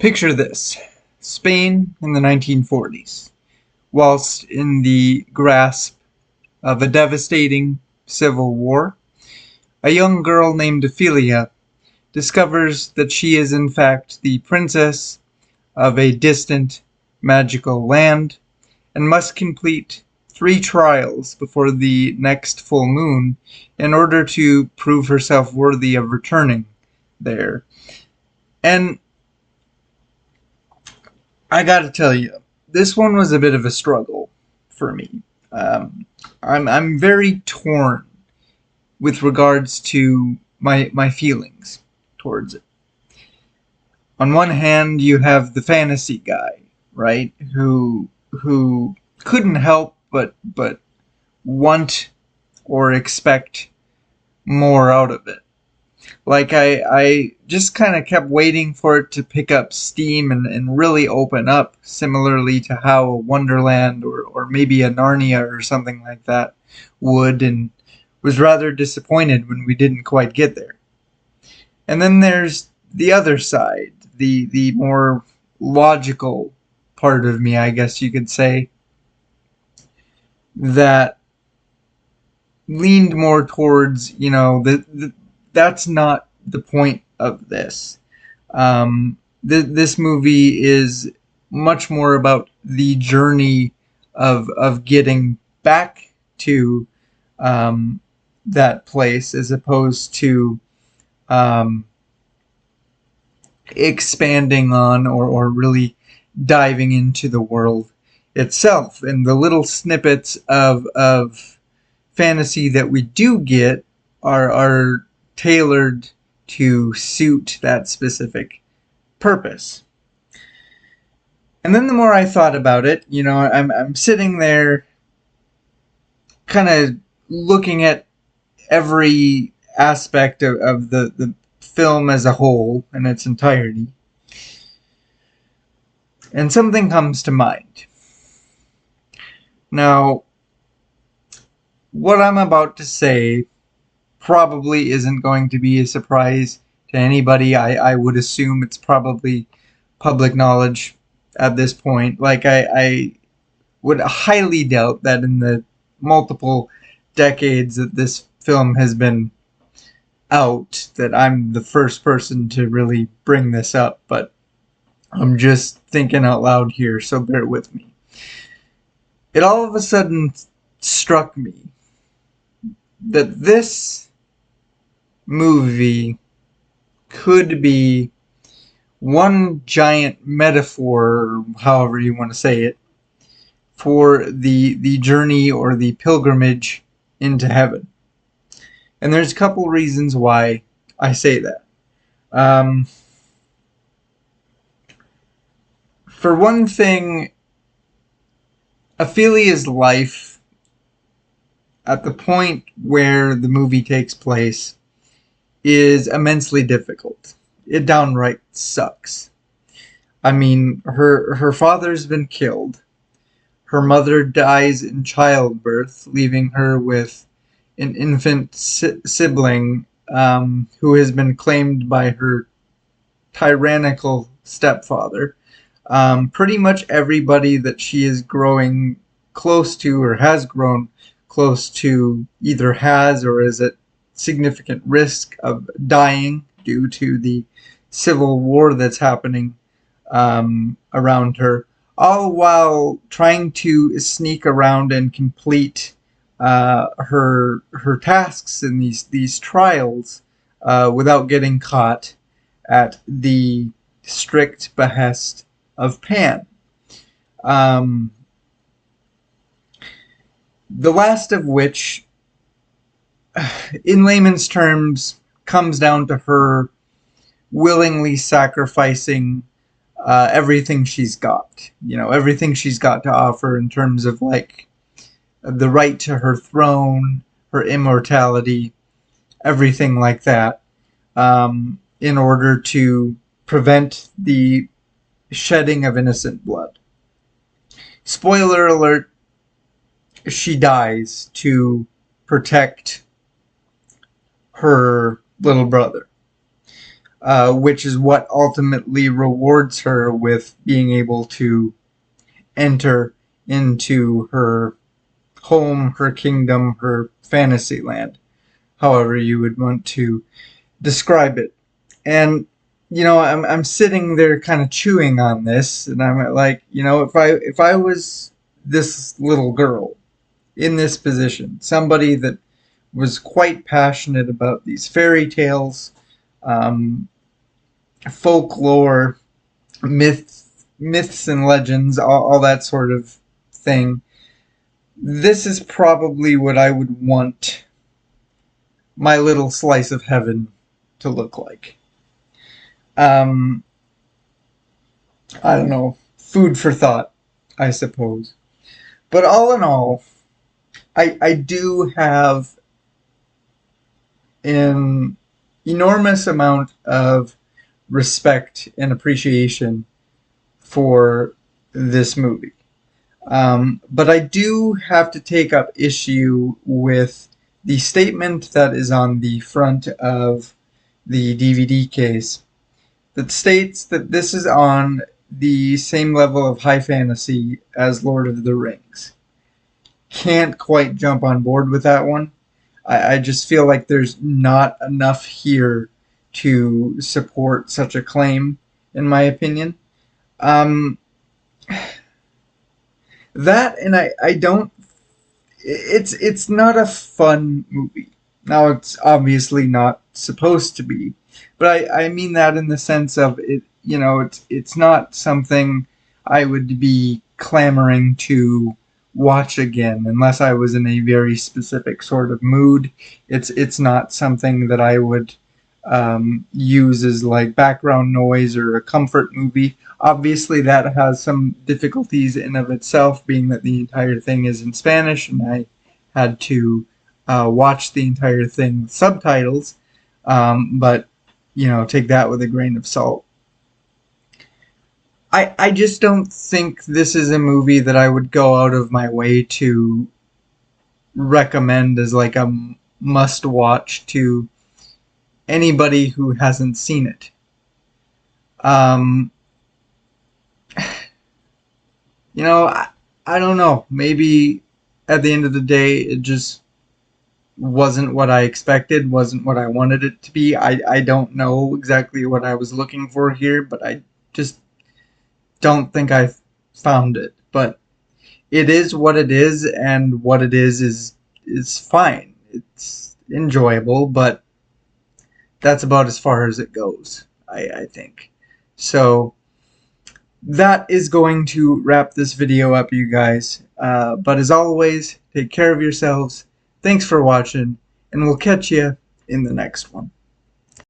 Picture this: Spain in the 1940s. Whilst in the grasp of a devastating civil war, a young girl named Ophelia discovers that she is in fact the princess of a distant magical land and must complete 3 trials before the next full moon in order to prove herself worthy of returning there. And I gotta tell you, this one was a bit of a struggle for me. Um, I'm very torn with regards to my feelings towards it. On one hand, you have the fantasy guy, right, who couldn't help but want or expect more out of it. Like I just kind of kept waiting for it to pick up steam and really open up, similarly to how a Wonderland or maybe a Narnia or something like that would, and was rather disappointed when we didn't quite get there. And then there's the other side, the more logical part of me, I guess you could say, that leaned more towards, that's not the point of this. This movie is much more about the journey of getting back to that place, as opposed to um, expanding on or really diving into the world itself. And the little snippets of fantasy that we do get are tailored to suit that specific purpose. And then the more I thought about it, I'm sitting there kind of looking at every aspect of the film as a whole in its entirety. And something comes to mind. Now, what I'm about to say probably isn't going to be a surprise to anybody. I would assume it's probably public knowledge at this point. Like, I would highly doubt that in the multiple decades that this film has been out, that I'm the first person to really bring this up, but I'm just thinking out loud here, so bear with me. It all of a sudden struck me that this movie could be one giant metaphor, however you want to say it, for the journey or the pilgrimage into heaven. And there's a couple reasons why I say that. For one thing, Ophelia's life at the point where the movie takes place is immensely difficult. It downright sucks. I mean, her father's been killed. Her mother dies in childbirth, leaving her with an infant sibling who has been claimed by her tyrannical stepfather. Pretty much everybody that she is growing close to or has grown close to either has or is at significant risk of dying due to the civil war that's happening around her, all while trying to sneak around and complete her tasks in these trials without getting caught at the strict behest of Pan. The last of which, in layman's terms, comes down to her willingly sacrificing everything she's got. Everything she's got to offer in terms of, like, the right to her throne, her immortality, everything like that, in order to prevent the shedding of innocent blood. Spoiler alert, she dies to protect her little brother. which is what ultimately rewards her with being able to enter into her home, her kingdom, her fantasy land, however you would want to describe it. And I'm sitting there kind of chewing on this, and I'm like, if I was this little girl in this position, somebody that was quite passionate about these fairy tales, um, folklore, myths and legends, all that sort of thing. This is probably what I would want my little slice of heaven to look like. Um, I don't know, food for thought, I suppose. But all in all, I do have an enormous amount of respect and appreciation for this movie. But I do have to take up issue with the statement that is on the front of the DVD case that states that this is on the same level of high fantasy as Lord of the Rings. Can't quite jump on board with that one. I just feel like there's not enough here to support such a claim, in my opinion. Um, that and I don't. It's not a fun movie. Now it's obviously not supposed to be, but I mean that in the sense of it. It's not something I would be clamoring to watch again unless I was in a very specific sort of mood. It's not something that I would use as like background noise or a comfort movie. Obviously, that has some difficulties in of itself, being that the entire thing is in Spanish, and I had to watch the entire thing with subtitles. But take that with a grain of salt. I just don't think this is a movie that I would go out of my way to recommend as like a must watch to anybody who hasn't seen it. Um, I don't know. Maybe at the end of the day, it just wasn't what I expected, wasn't what I wanted it to be. I don't know exactly what I was looking for here, but I just don't think I found it. But it is what it is, and what it is fine. It's enjoyable, but that's about as far as it goes, I think. So that is going to wrap this video up, you guys. But as always, take care of yourselves. Thanks for watching, and we'll catch you in the next one.